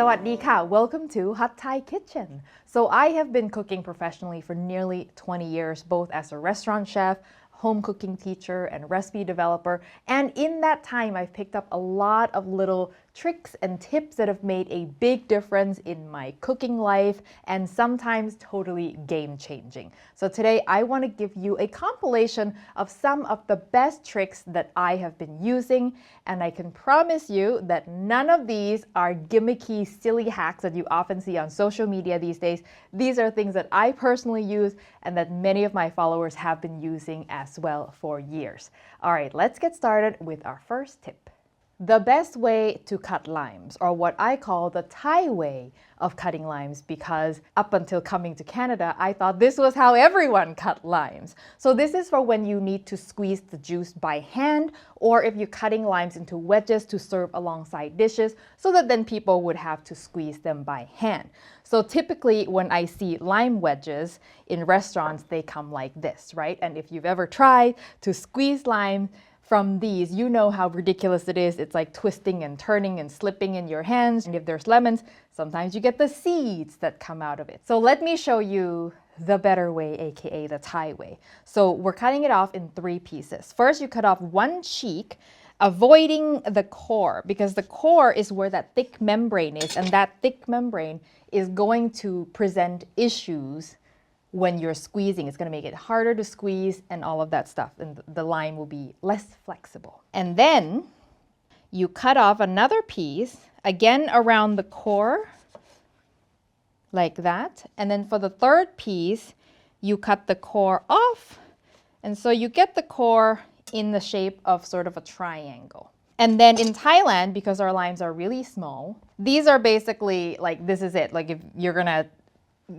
Sawadee ka! Welcome to Hot Thai Kitchen. So I have been cooking professionally for nearly 20 years, both as a restaurant chef, home cooking teacher, and recipe developer. And in that time, I've picked up a lot of little tricks and tips that have made a big difference in my cooking life and sometimes totally game-changing. So today I want to give you a compilation of some of the best tricks that I have been using, and I can promise you that none of these are gimmicky, silly hacks that you often see on social media these days. These are things that I personally use and that many of my followers have been using as well for years. All right, let's get started with our first tip. The best way to cut limes, or what I call the Thai way of cutting limes, because up until coming to Canada, I thought this was how everyone cut limes. So this is for when you need to squeeze the juice by hand, or if you're cutting limes into wedges to serve alongside dishes, so that then people would have to squeeze them by hand. So typically when I see lime wedges in restaurants, they come like this, right? And if you've ever tried to squeeze lime from these, you know how ridiculous it is. It's like twisting and turning and slipping in your hands. And if there's lemons, sometimes you get the seeds that come out of it. So let me show you the better way, aka the Thai way. So we're cutting it off in 3 pieces. First, you cut off one cheek, avoiding the core, because the core is where that thick membrane is, and that thick membrane is going to present issues when you're squeezing. It's going to make it harder to squeeze and all of that stuff, and the lime will be less flexible. And then you cut off another piece, again around the core, like that. And then for the third piece, you cut the core off, and so you get the core in the shape of sort of a triangle. And then in Thailand, because our limes are really small, these are basically like, this is it. Like if you're gonna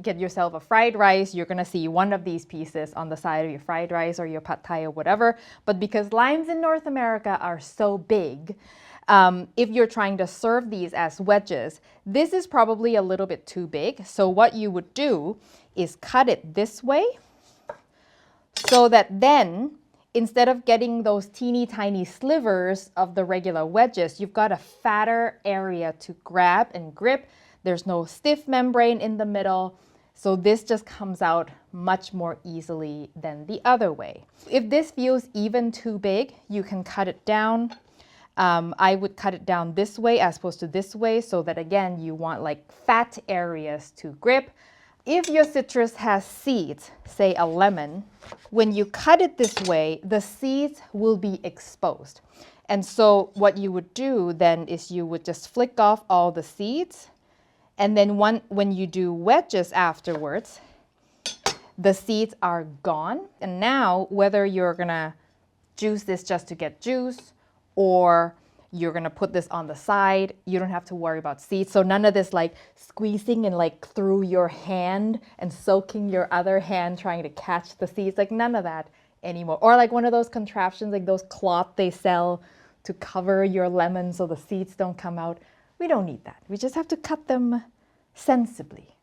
get yourself a fried rice, you're gonna see one of these pieces on the side of your fried rice or your pad thai or whatever. But because limes in North America are so big, if you're trying to serve these as wedges, this is probably a little bit too big. So what you would do is cut it this way, so that then instead of getting those teeny tiny slivers of the regular wedges, you've got a fatter area to grab and grip. There's no stiff membrane in the middle, so this just comes out much more easily than the other way. If this feels even too big, you can cut it down. I would cut it down this way as opposed to this way, so that again, you want like fat areas to grip. If your citrus has seeds, say a lemon, when you cut it this way, the seeds will be exposed. And so what you would do then is you would just flick off all the seeds. And then when you do wedges afterwards, the seeds are gone. And now, whether you're gonna juice this just to get juice, or you're gonna put this on the side, you don't have to worry about seeds. So none of this like squeezing and like through your hand and soaking your other hand trying to catch the seeds, like none of that anymore. Or like one of those contraptions, like those cloth they sell to cover your lemon so the seeds don't come out. We don't need that. We just have to cut them sensibly.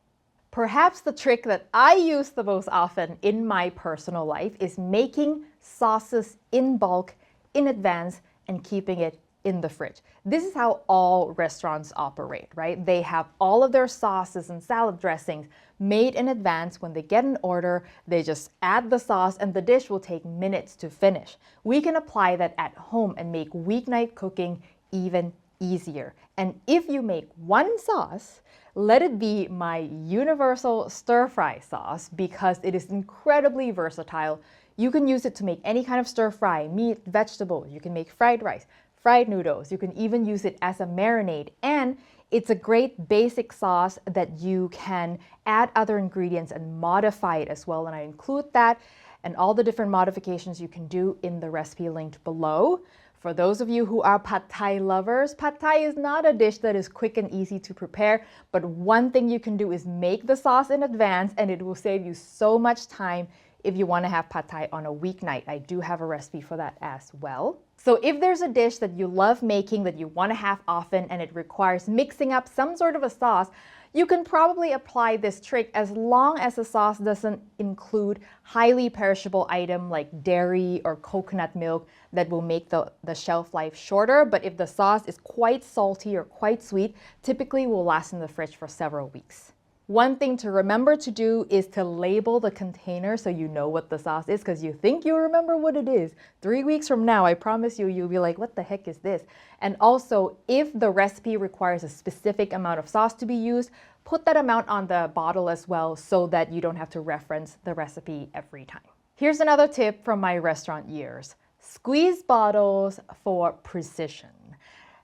Perhaps the trick that I use the most often in my personal life is making sauces in bulk in advance and keeping it in the fridge. This is how all restaurants operate, right? They have all of their sauces and salad dressings made in advance. When they get an order, they just add the sauce and the dish will take minutes to finish. We can apply that at home and make weeknight cooking even easier. And if you make one sauce, let it be my universal stir-fry sauce, because it is incredibly versatile. You can use it to make any kind of stir-fry, meat, vegetable. You can make fried rice, fried noodles. You can even use it as a marinade. And it's a great basic sauce that you can add other ingredients and modify it as well. And I include that and all the different modifications you can do in the recipe linked below. For those of you who are pad thai lovers, pad thai is not a dish that is quick and easy to prepare, but one thing you can do is make the sauce in advance, and it will save you so much time if you want to have pad thai on a weeknight. I do have a recipe for that as well. So if there's a dish that you love making that you want to have often and it requires mixing up some sort of a sauce, you can probably apply this trick as long as the sauce doesn't include highly perishable item like dairy or coconut milk that will make the shelf life shorter. But if the sauce is quite salty or quite sweet, typically will last in the fridge for several weeks. One thing to remember to do is to label the container so you know what the sauce is, because you think you remember what it is. 3 weeks from now, I promise you, you'll be like, what the heck is this? And also, if the recipe requires a specific amount of sauce to be used, put that amount on the bottle as well so that you don't have to reference the recipe every time. Here's another tip from my restaurant years. Squeeze bottles for precision.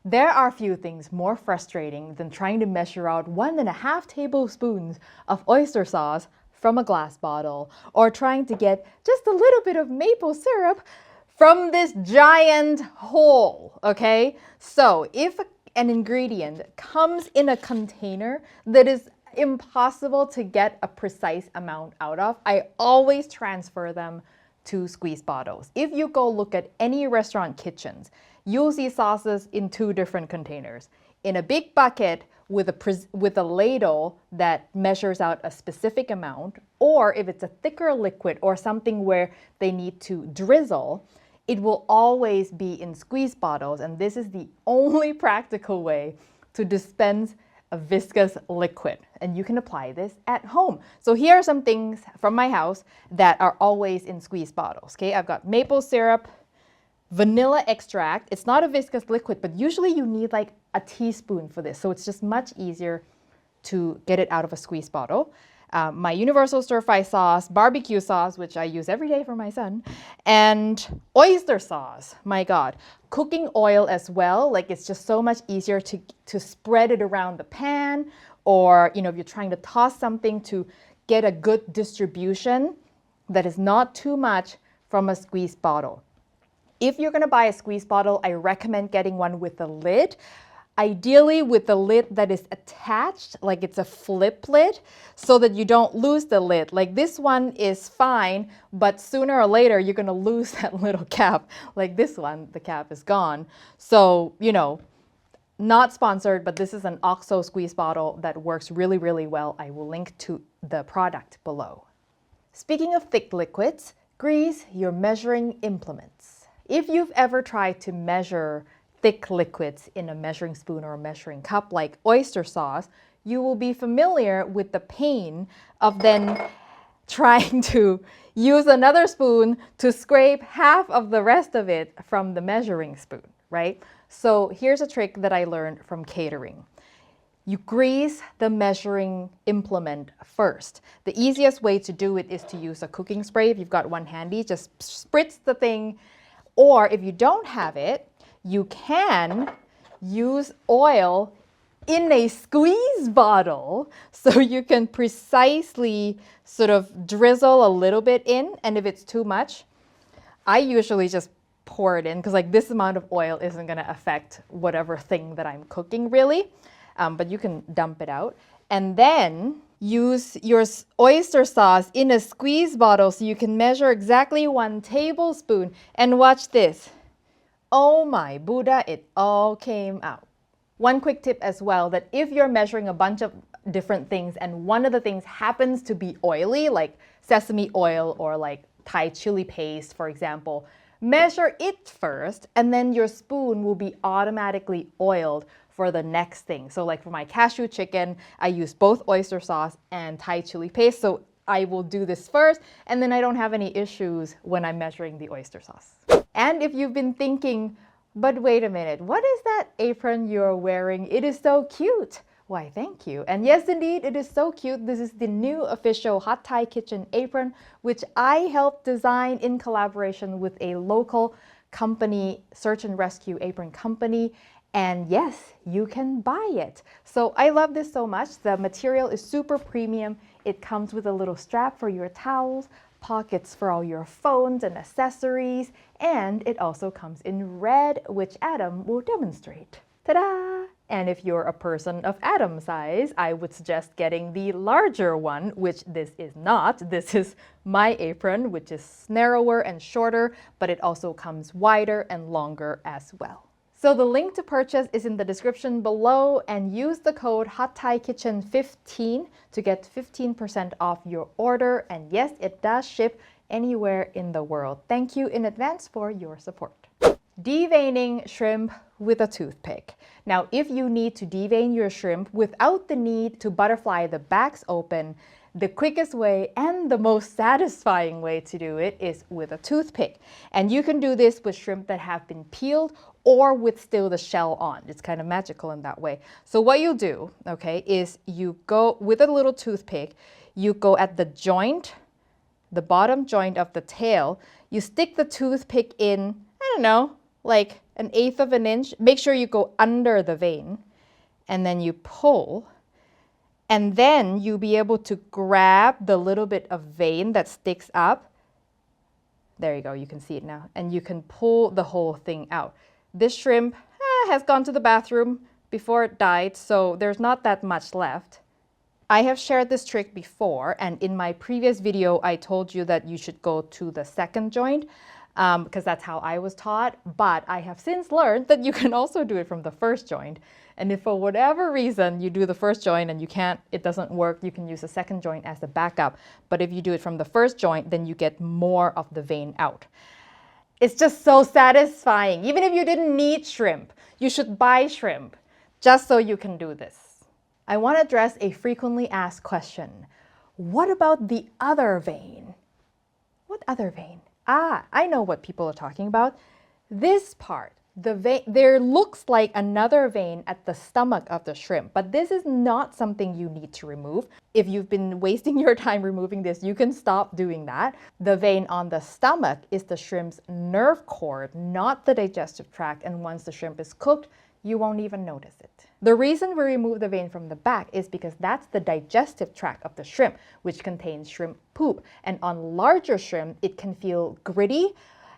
There are few things more frustrating than trying to measure out 1.5 tablespoons of oyster sauce from a glass bottle, or trying to get just a little bit of maple syrup from this giant hole, okay? So if an ingredient comes in a container that is impossible to get a precise amount out of, I always transfer them to squeeze bottles. If you go look at any restaurant kitchens, you'll see sauces in 2 different containers. In a big bucket with a ladle that measures out a specific amount, or if it's a thicker liquid or something where they need to drizzle, it will always be in squeeze bottles, and this is the only practical way to dispense a viscous liquid, and you can apply this at home. So here are some things from my house that are always in squeeze bottles. Okay, I've got maple syrup, vanilla extract. It's not a viscous liquid, but usually you need like a teaspoon for this, so it's just much easier to get it out of a squeeze bottle. My universal stir-fry sauce, barbecue sauce, which I use every day for my son, and oyster sauce. My God, cooking oil as well. Like, it's just so much easier to spread it around the pan, or if you're trying to toss something, to get a good distribution that is not too much from a squeeze bottle. If you're going to buy a squeeze bottle, I recommend getting one with a lid. Ideally with the lid that is attached, like it's a flip lid, so that you don't lose the lid. Like this one is fine, but sooner or later you're going to lose that little cap. Like this one, the cap is gone. So, not sponsored, but this is an OXO squeeze bottle that works really, really well. I will link to the product below. Speaking of thick liquids, grease your measuring implements. If you've ever tried to measure thick liquids in a measuring spoon or a measuring cup like oyster sauce, you will be familiar with the pain of then trying to use another spoon to scrape half of the rest of it from the measuring spoon, right? So here's a trick that I learned from catering. You grease the measuring implement first. The easiest way to do it is to use a cooking spray. If you've got one handy, just spritz the thing. Or if you don't have it, you can use oil in a squeeze bottle, so you can precisely sort of drizzle a little bit in, and if it's too much, I usually just pour it in, because like this amount of oil isn't going to affect whatever thing that I'm cooking really, but you can dump it out. And then use your oyster sauce in a squeeze bottle so you can measure exactly 1 tablespoon, and watch this. Oh my Buddha, it all came out. One quick tip as well, that if you're measuring a bunch of different things and one of the things happens to be oily, like sesame oil or like Thai chili paste, for example, measure it first, and then your spoon will be automatically oiled for the next thing. So like for my cashew chicken, I use both oyster sauce and Thai chili paste. So I will do this first, and then I don't have any issues when I'm measuring the oyster sauce. And if you've been thinking, but wait a minute, what is that apron you're wearing? It is so cute. Why, thank you. And yes, indeed, it is so cute. This is the new official Hot Thai Kitchen apron, which I helped design in collaboration with a local company, search and rescue apron company. And yes, you can buy it. So I love this so much. The material is super premium. It comes with a little strap for your towels, pockets for all your phones and accessories, and it also comes in red, which Adam will demonstrate. Ta-da! And if you're a person of atom size, I would suggest getting the larger one, which this is not. This is my apron, which is narrower and shorter, but it also comes wider and longer as well. So the link to purchase is in the description below, and use the code HotThaiKitchen15 to get 15% off your order. And yes, it does ship anywhere in the world. Thank you in advance for your support. Deveining shrimp with a toothpick. Now, if you need to devein your shrimp without the need to butterfly the backs open, the quickest way and the most satisfying way to do it is with a toothpick. And you can do this with shrimp that have been peeled or with still the shell on. It's kind of magical in that way. So what you'll do, okay, is you go with a little toothpick, you go at the joint, the bottom joint of the tail, you stick the toothpick in, I don't know, like 1/8 of an inch. Make sure you go under the vein, and then you pull, and then you'll be able to grab the little bit of vein that sticks up. There you go, you can see it now, and you can pull the whole thing out. This shrimp has gone to the bathroom before it died, so there's not that much left. I have shared this trick before, and in my previous video I told you that you should go to the second joint, because that's how I was taught, but I have since learned that you can also do it from the first joint. And if for whatever reason you do the first joint and it doesn't work, you can use the second joint as the backup. But if you do it from the first joint, then you get more of the vein out. It's just so satisfying. Even if you didn't need shrimp, you should buy shrimp just so you can do this. I want to address a frequently asked question. What about the other vein? What other vein? I know what people are talking about. This part, the vein, there looks like another vein at the stomach of the shrimp, but this is not something you need to remove. If you've been wasting your time removing this, you can stop doing that. The vein on the stomach is the shrimp's nerve cord, not the digestive tract, and once the shrimp is cooked, you won't even notice it. The reason we remove the vein from the back is because that's the digestive tract of the shrimp, which contains shrimp poop. And on larger shrimp, it can feel gritty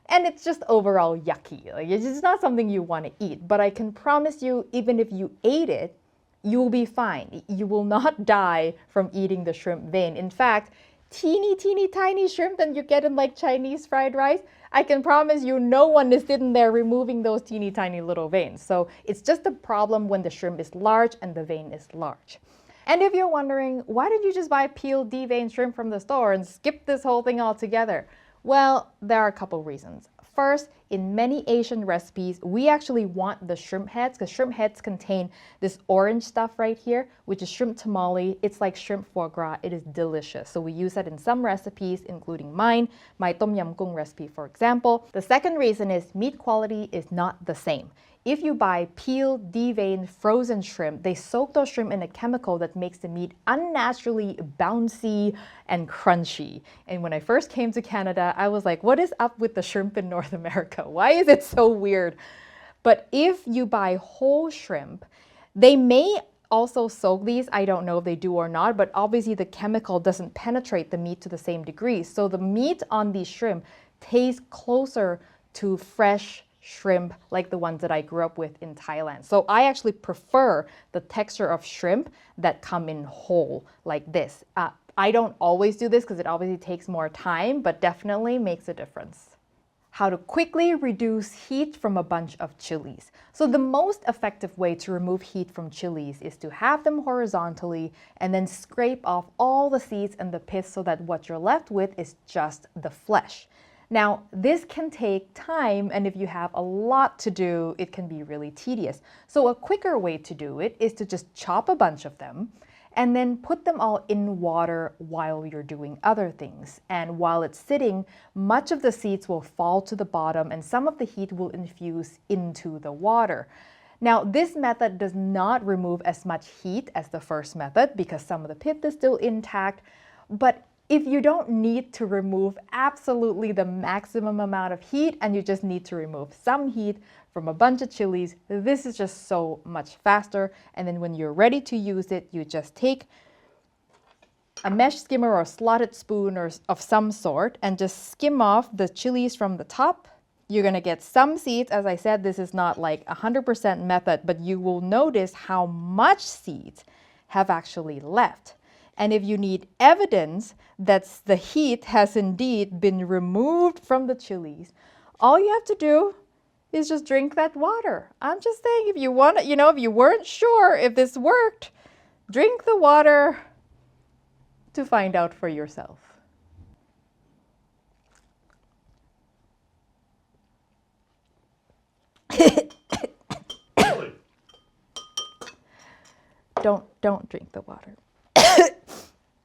and it's just overall yucky. Like, it's just not something you want to eat. But I can promise you, even if you ate it, you will be fine. You will not die from eating the shrimp vein. In fact, teeny tiny shrimp that you get in like Chinese fried rice, I can promise you no one is sitting there removing those teeny tiny little veins. So it's just a problem when the shrimp is large and the vein is large. And if you're wondering, why did you just buy peeled deveined shrimp from the store and skip this whole thing altogether? Well, there are a couple reasons. First, in many Asian recipes, we actually want the shrimp heads because shrimp heads contain this orange stuff right here, which is shrimp tamale. It's like shrimp foie gras. It is delicious. So we use that in some recipes, including mine, my tom yum goong recipe, for example. The second reason is meat quality is not the same. If you buy peeled, deveined, frozen shrimp, they soak those shrimp in a chemical that makes the meat unnaturally bouncy and crunchy. And when I first came to Canada, I was like, what is up with the shrimp in North America? Why is it so weird? But if you buy whole shrimp, they may also soak these. I don't know if they do or not, but obviously the chemical doesn't penetrate the meat to the same degree. So the meat on these shrimp tastes closer to fresh shrimp like the ones that I grew up with in Thailand. So I actually prefer the texture of shrimp that come in whole like this. I don't always do this because it obviously takes more time, but definitely makes a difference. How to quickly reduce heat from a bunch of chilies. So the most effective way to remove heat from chilies is to have them horizontally and then scrape off all the seeds and the pits so that what you're left with is just the flesh. Now, this can take time, and if you have a lot to do, it can be really tedious. So a quicker way to do it is to just chop a bunch of them and then put them all in water while you're doing other things. And while it's sitting, much of the seeds will fall to the bottom and some of the heat will infuse into the water. Now, this method does not remove as much heat as the first method because some of the pith is still intact, but if you don't need to remove absolutely the maximum amount of heat and you just need to remove some heat from a bunch of chilies, this is just so much faster. And then when you're ready to use it, you just take a mesh skimmer or slotted spoon or of some sort and just skim off the chilies from the top You're going to get some seeds. As I said, this is not like 100% method, but you will notice how much seeds have actually left. And if you need evidence that the heat has indeed been removed from the chilies, all you have to do is just drink that water. I'm just saying, if you want, if you weren't sure if this worked, drink the water to find out for yourself. Don't drink the water.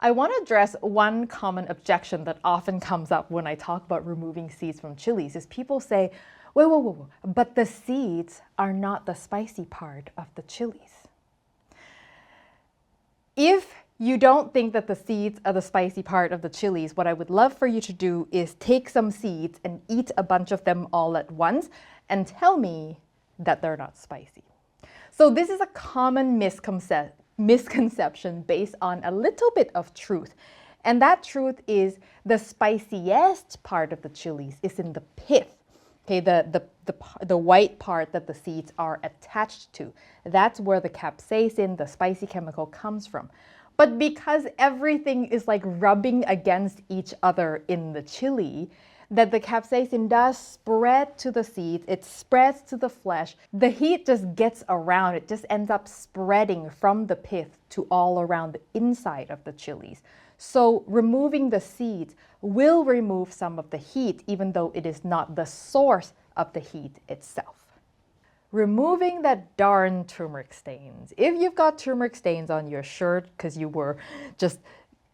I want to address one common objection that often comes up when I talk about removing seeds from chilies is people say, whoa, but the seeds are not the spicy part of the chilies. If you don't think that the seeds are the spicy part of the chilies, what I would love for you to do is take some seeds and eat a bunch of them all at once and tell me that they're not spicy. So this is a common misconception based on a little bit of truth. And that truth is the spiciest part of the chilies is in the pith. Okay, the white part that the seeds are attached to. That's where the capsaicin, the spicy chemical, comes from. But because everything is like rubbing against each other in the chili, that the capsaicin does spread to the seeds, it spreads to the flesh. The heat just gets around, it just ends up spreading from the pith to all around the inside of the chilies. So removing the seeds will remove some of the heat, even though it is not the source of the heat itself. Removing that darn turmeric stains. If you've got turmeric stains on your shirt because you were just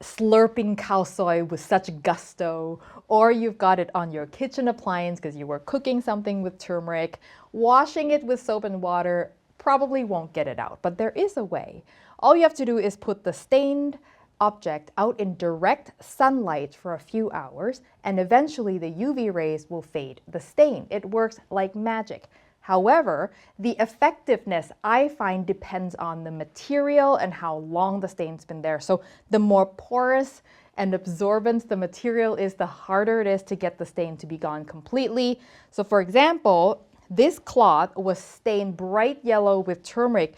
slurping cow soy with such gusto, or you've got it on your kitchen appliance because you were cooking something with turmeric, washing it with soap and water probably won't get it out, but there is a way. All you have to do is put the stained object out in direct sunlight for a few hours, and eventually the UV rays will fade the stain. It works like magic. However, the effectiveness, I find, depends on the material and how long the stain's been there. So the more porous and absorbent the material is, the harder it is to get the stain to be gone completely. So for example, this cloth was stained bright yellow with turmeric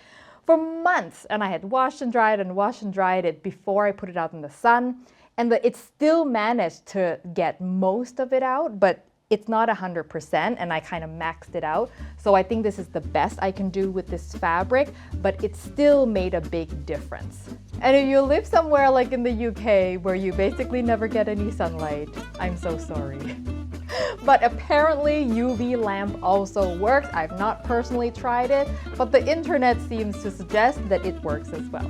for months, and I had washed and dried it before I put it out in the sun, and it still managed to get most of it out, but it's not 100%, and I kind of maxed it out. So I think this is the best I can do with this fabric, but it still made a big difference. And if you live somewhere like in the UK where you basically never get any sunlight, I'm so sorry. But apparently UV lamp also works. I've not personally tried it, but the internet seems to suggest that it works as well.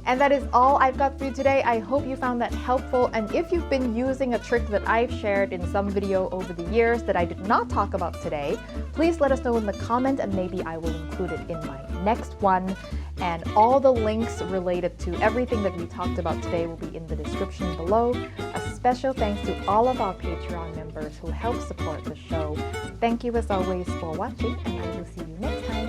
And that is all I've got for you today. I hope you found that helpful. And if you've been using a trick that I've shared in some video over the years that I did not talk about today, please let us know in the comment and maybe I will include it in my next one. And all the links related to everything that we talked about today will be in the description below. A special thanks to all of our Patreon members who help support the show. Thank you as always for watching, and I will see you next time.